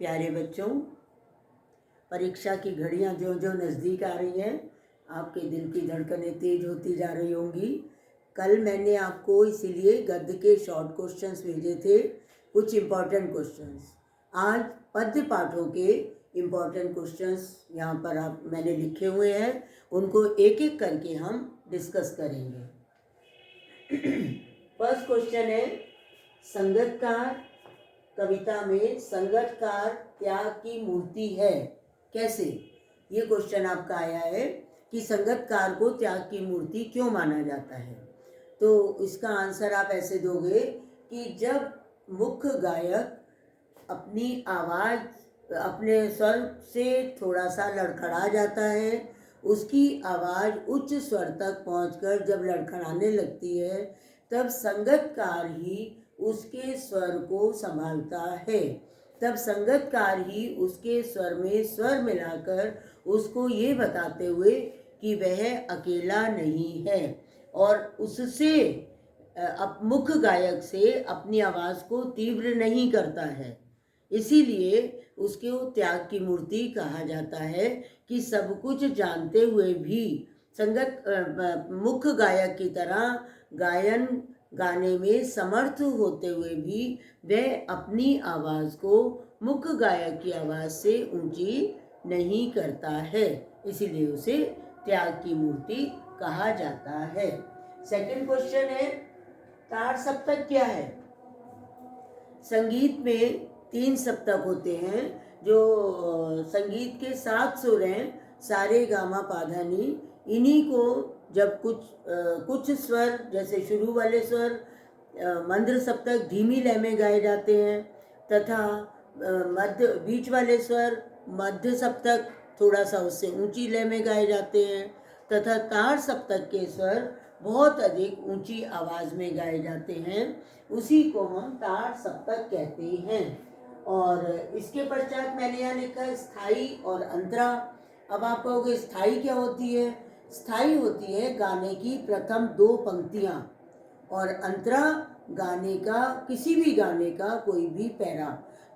प्यारे बच्चों, परीक्षा की घड़ियां जो जो नज़दीक आ रही हैं, आपके दिल की धड़कनें तेज होती जा रही होंगी। कल मैंने आपको इसीलिए गद्य के शॉर्ट क्वेश्चंस भेजे थे, कुछ इम्पॉर्टेंट क्वेश्चंस। आज पद्य पाठों के इम्पॉर्टेंट क्वेश्चंस यहाँ पर मैंने लिखे हुए हैं, उनको एक एक करके हम डिस्कस करेंगे। फर्स्ट क्वेश्चन है, संगतकार कविता में संगतकार त्याग की मूर्ति है, कैसे? ये क्वेश्चन आपका आया है कि संगतकार को त्याग की मूर्ति क्यों माना जाता है। तो इसका आंसर आप ऐसे दोगे कि जब मुख्य गायक अपनी आवाज़ अपने स्वर से थोड़ा सा लड़खड़ा जाता है, उसकी आवाज़ उच्च स्वर तक पहुंचकर जब लड़खड़ाने लगती है, तब संगतकार ही उसके स्वर को संभालता है। तब संगतकार ही उसके स्वर में स्वर मिलाकर उसको ये बताते हुए कि वह अकेला नहीं है और उससे मुख्य गायक से अपनी आवाज़ को तीव्र नहीं करता है। इसीलिए उसके वो त्याग की मूर्ति कहा जाता है कि सब कुछ जानते हुए भी मुख्य गायक की तरह गायन गाने में समर्थ होते हुए भी वह अपनी आवाज़ को मुख्य गायक की आवाज़ से ऊंची नहीं करता है, इसीलिए उसे त्याग की मूर्ति कहा जाता है। सेकंड क्वेश्चन है, तार सप्तक क्या है? संगीत में 3 सप्तक होते हैं, जो संगीत के 7 सुर हैं, सारे गामा पाधानी। इन्हीं को जब कुछ स्वर जैसे शुरू वाले स्वर मंद्र सप्तक धीमी लय में गाए जाते हैं, तथा मध्य बीच वाले स्वर मध्य सप्तक थोड़ा सा उससे ऊंची लय में गाए जाते हैं, तथा तार सप्तक के स्वर बहुत अधिक ऊंची आवाज़ में गाए जाते हैं। उसी को हम तार सप्तक कहते हैं। और इसके पश्चात मैंने यहाँ लिखा है स्थाई और अंतरा। अब आप कहोगे स्थाई क्या होती है? स्थाई होती है गाने की प्रथम 2 पंक्तियाँ, और अंतरा गाने का किसी भी गाने का कोई भी पैरा।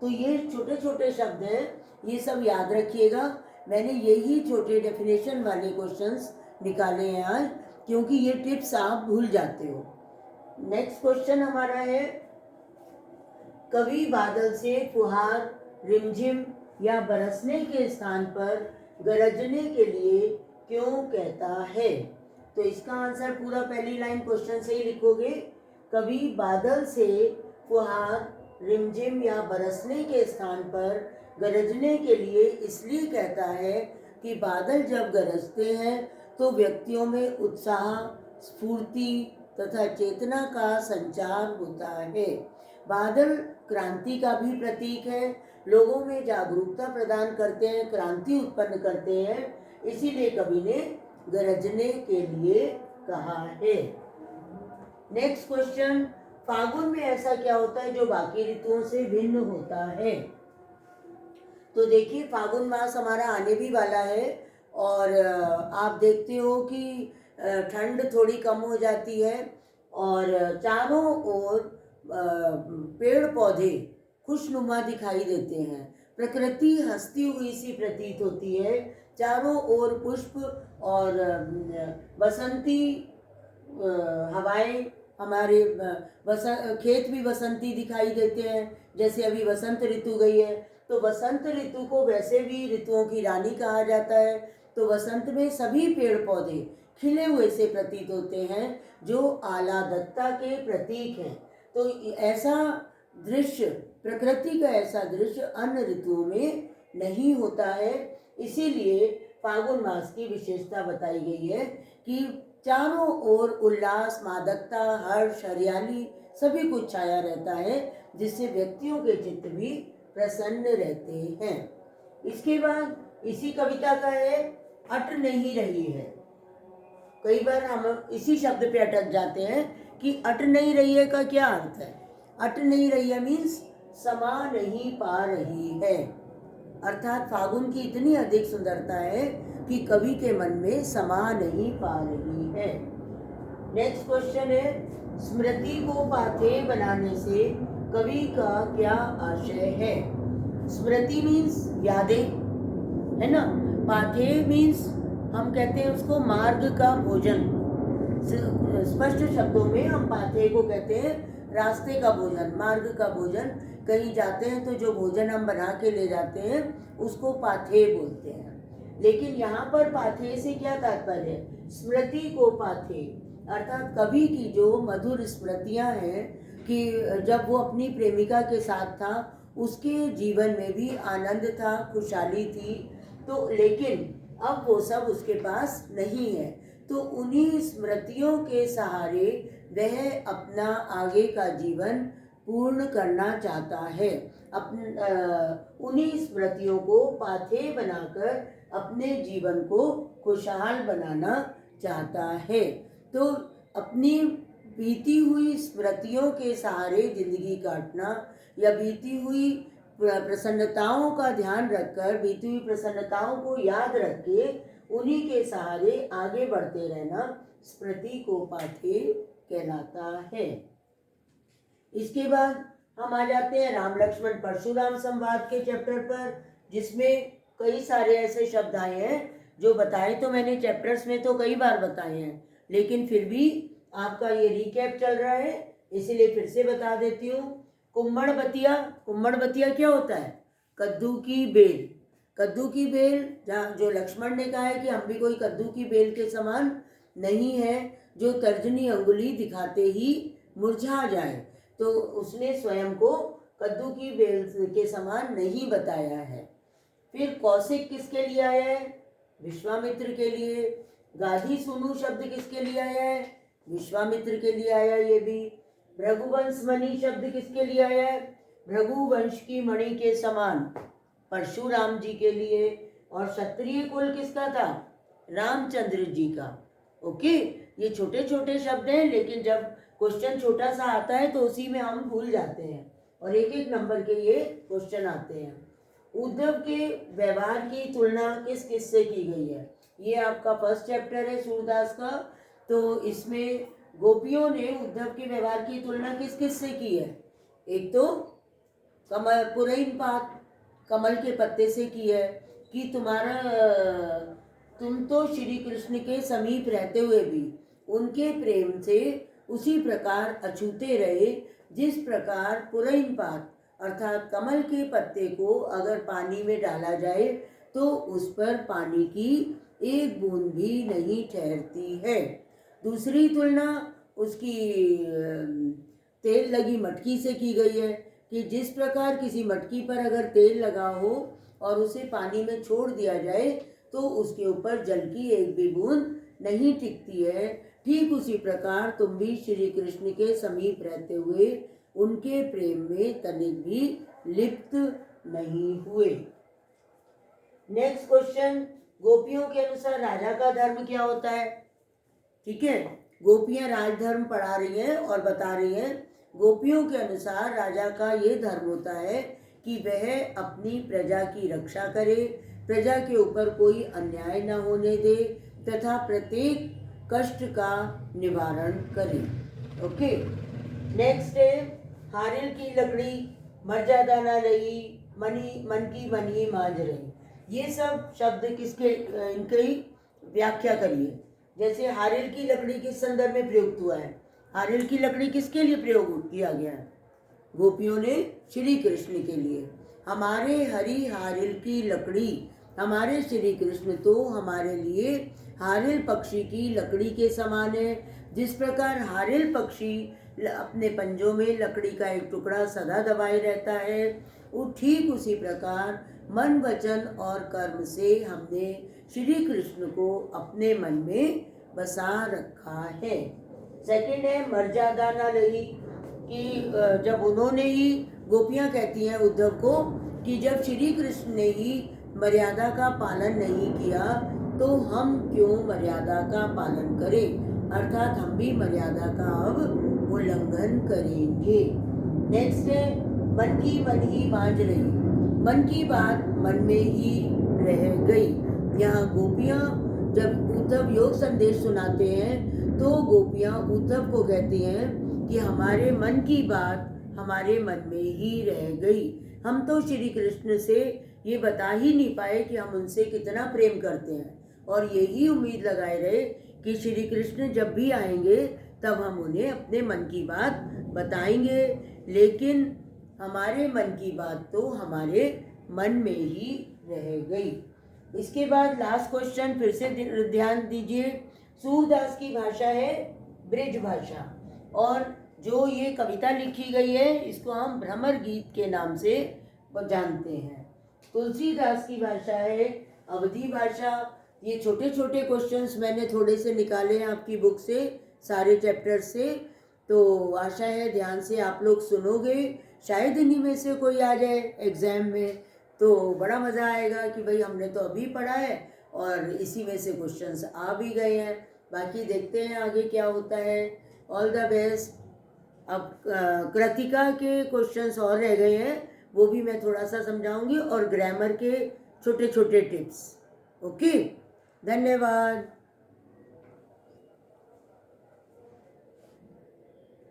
तो ये छोटे छोटे शब्द हैं, ये सब याद रखिएगा। मैंने यही छोटे डेफिनेशन वाले क्वेश्चंस निकाले हैं आज, क्योंकि ये टिप्स आप भूल जाते हो। नेक्स्ट क्वेश्चन हमारा है, कवि बादल से फुहार रिमझिम या बरसने के स्थान पर गरजने के लिए क्यों कहता है? तो इसका आंसर पूरा पहली लाइन क्वेश्चन से ही लिखोगे। कवि बादल से फुहार रिमझिम या बरसने के स्थान पर गरजने के लिए इसलिए कहता है कि बादल जब गरजते हैं तो व्यक्तियों में उत्साह, स्फूर्ति तथा चेतना का संचार होता है। बादल क्रांति का भी प्रतीक है, लोगों में जागरूकता प्रदान करते हैं, क्रांति उत्पन्न करते हैं, इसीलिए कवि ने गरजने के लिए कहा है। नेक्स्ट क्वेश्चन, फागुन में ऐसा क्या होता है जो बाकी ऋतुओं से भिन्न होता है? तो देखिए, फागुन मास हमारा आने भी वाला है और आप देखते हो कि ठंड थोड़ी कम हो जाती है और चारों ओर पेड़ पौधे खुशनुमा दिखाई देते हैं, प्रकृति हंसती हुई सी प्रतीत होती है, चारों ओर पुष्प और बसंती हवाएं, हमारे खेत भी बसंती दिखाई देते हैं। जैसे अभी बसंत ऋतु गई है, तो बसंत ऋतु को वैसे भी ऋतुओं की रानी कहा जाता है। तो बसंत में सभी पेड़ पौधे खिले हुए से प्रतीत होते हैं, जो आह्लादकता के प्रतीक हैं। तो ऐसा दृश्य, प्रकृति का ऐसा दृश्य अन्य ऋतुओं में नहीं होता है। इसीलिए फागुन मास की विशेषता बताई गई है कि चारों ओर उल्लास, मादकता, हर्ष, हरियाली सभी कुछ छाया रहता है, जिससे व्यक्तियों के चित्त भी प्रसन्न रहते हैं। इसके बाद इसी कविता का है, अट नहीं रही है। कई बार हम इसी शब्द पे अटक जाते हैं कि अट नहीं रही है का क्या अर्थ है? अट नहीं रही है मीन्स समा नहीं पा रही है, अर्थात फागुन की इतनी अधिक सुंदरता है कि कवि के मन में समा नहीं पा रही है। नेक्स्ट क्वेश्चन है, स्मृति को पाथेय बनाने से कवि का क्या आशय है? स्मृति मीन्स यादें, है ना। पाथे मीन्स हम कहते हैं उसको मार्ग का भोजन। स्पष्ट शब्दों में हम पाथे को कहते हैं रास्ते का भोजन, मार्ग का भोजन। कहीं जाते हैं तो जो भोजन हम बना के ले जाते हैं उसको पाथे बोलते हैं। लेकिन यहाँ पर पाथे से क्या तात्पर्य है? स्मृति को पाथे, अर्थात कवि की जो मधुर स्मृतियाँ हैं कि जब वो अपनी प्रेमिका के साथ था, उसके जीवन में भी आनंद था, खुशहाली थी, तो लेकिन अब वो सब उसके पास नहीं है। तो उन्हीं स्मृतियों के सहारे वह अपना आगे का जीवन पूर्ण करना चाहता है। उन्हीं स्मृतियों को पाथे बनाकर अपने जीवन को खुशहाल बनाना चाहता है। तो अपनी बीती हुई स्मृतियों के सहारे जिंदगी काटना या बीती हुई प्रसन्नताओं का ध्यान रखकर, बीती हुई प्रसन्नताओं को याद रख के उन्हीं के सहारे आगे बढ़ते रहना स्मृति को पाथे कहलाता है। इसके बाद हम आ जाते हैं राम लक्ष्मण परशुराम संवाद के चैप्टर पर, जिसमें कई सारे ऐसे शब्द आए हैं जो बताए तो मैंने चैप्टर्स में तो कई बार बताए हैं, लेकिन फिर भी आपका ये रिकैप चल रहा है इसीलिए फिर से बता देती हूँ। कुम्मड़बतिया, कुम्मड़बतिया क्या होता है? कद्दू की बेल। कद्दू की बेल, जहाँ जो लक्ष्मण ने कहा है कि हम भी कोई कद्दू की बेल के समान नहीं है जो तर्जनी अंगुली दिखाते ही मुरझा जाए, तो उसने स्वयं को कद्दू की बेल के समान नहीं बताया है। फिर कौशिक किसके लिए आया है? विश्वामित्र के लिए। गाधी सुनु शब्द किसके लिए आया है? विश्वामित्र के लिए आया ये भी। भृगुवंश मणि शब्द किसके लिए आया है? भृगुवंश की मणि के समान, परशुराम जी के लिए। और क्षत्रिय कुल किसका था? रामचंद्र जी का। ओके, ये छोटे छोटे शब्द हैं, लेकिन जब क्वेश्चन छोटा सा आता है तो उसी में हम भूल जाते हैं और एक एक नंबर के ये क्वेश्चन आते हैं। उद्धव के व्यवहार की तुलना किस किस से की गई है? ये आपका फर्स्ट चैप्टर है सूरदास का। तो इसमें गोपियों ने उद्धव के व्यवहार की तुलना किस किस से की है? एक तो कमल पुरैन पात, कमल के पत्ते से की है कि तुम तो श्री कृष्ण के समीप रहते हुए भी उनके प्रेम से उसी प्रकार अछूते रहे जिस प्रकार पुरैन पात अर्थात कमल के पत्ते को अगर पानी में डाला जाए तो उस पर पानी की एक बूंद भी नहीं ठहरती है। दूसरी तुलना उसकी तेल लगी मटकी से की गई है कि जिस प्रकार किसी मटकी पर अगर तेल लगा हो और उसे पानी में छोड़ दिया जाए तो उसके ऊपर जल की एक भी बूंद नहीं टिकती है, ठीक उसी प्रकार तुम भी श्री कृष्ण के समीप रहते हुए उनके प्रेम में तनिक भी लिप्त नहीं हुए। नेक्स्ट क्वेश्चन, गोपियों के अनुसार राजा का धर्म क्या होता है? ठीक है, गोपियां राजधर्म पढ़ा रही हैं और बता रही हैं। गोपियों के अनुसार राजा का ये धर्म होता है कि वह अपनी प्रजा की रक्षा करे, प्रजा के ऊपर कोई अन्याय न होने दे तथा प्रत्येक कष्ट का निवारण करे। ओके, नेक्स्ट है हारिल की लकड़ी मर्यादा न रही, मन की मनी मांझ रही। ये सब शब्द किसके, इनकी व्याख्या करिए। जैसे हारिल की लकड़ी किस संदर्भ में प्रयुक्त हुआ है? हारिल की लकड़ी किसके लिए प्रयोग किया गया है? गोपियों ने श्री कृष्ण के लिए। हमारे हरि हारिल की लकड़ी, हमारे श्री कृष्ण तो हमारे लिए हारिल पक्षी की लकड़ी के समान है। जिस प्रकार हारिल पक्षी अपने पंजों में लकड़ी का एक टुकड़ा सदा दबाए रहता है, वो ठीक उसी प्रकार मन वचन और कर्म से हमने श्री कृष्ण को अपने मन में बसा रखा है। सेकंड है मर्यादा न रही, कि जब उन्होंने ही, गोपियां कहती हैं उद्धव को कि जब श्री कृष्ण ने ही मर्यादा का पालन नहीं किया तो हम क्यों मर्यादा का पालन करें, अर्थात हम भी मर्यादा का अब उल्लंघन करेंगे। नेक्स्ट है मन की मन ही मांझ रही, मन की बात मन में ही रह गई। यहाँ गोपियाँ जब उद्धव योग संदेश सुनाते हैं तो गोपियाँ उद्धव को कहती हैं कि हमारे मन की बात हमारे मन में ही रह गई। हम तो श्री कृष्ण से ये बता ही नहीं पाए कि हम उनसे कितना प्रेम करते हैं, और यही उम्मीद लगाए रहे कि श्री कृष्ण जब भी आएंगे तब हम उन्हें अपने मन की बात बताएंगे। लेकिन हमारे मन की बात तो हमारे मन में ही रह गई। इसके बाद लास्ट क्वेश्चन फिर से ध्यान दीजिए। सूरदास की भाषा है ब्रिज भाषा, और जो ये कविता लिखी गई है इसको हम भ्रमर गीत के नाम से जानते हैं। तुलसीदास की भाषा है अवधी भाषा। ये छोटे छोटे क्वेश्चंस मैंने थोड़े से निकाले हैं आपकी बुक से, सारे चैप्टर से, तो आशा है ध्यान से आप लोग सुनोगे। शायद इन्हीं में से कोई आ जाए एग्ज़ाम में, तो बड़ा मज़ा आएगा कि भाई हमने तो अभी पढ़ा है और इसी में से क्वेश्चंस आ भी गए हैं। बाकी देखते हैं आगे क्या होता है। All the best. अब कृतिका के क्वेश्चंस और रह गए हैं, वो भी मैं थोड़ा सा समझाऊंगी, और ग्रामर के छोटे छोटे टिप्स। ओके, धन्यवाद।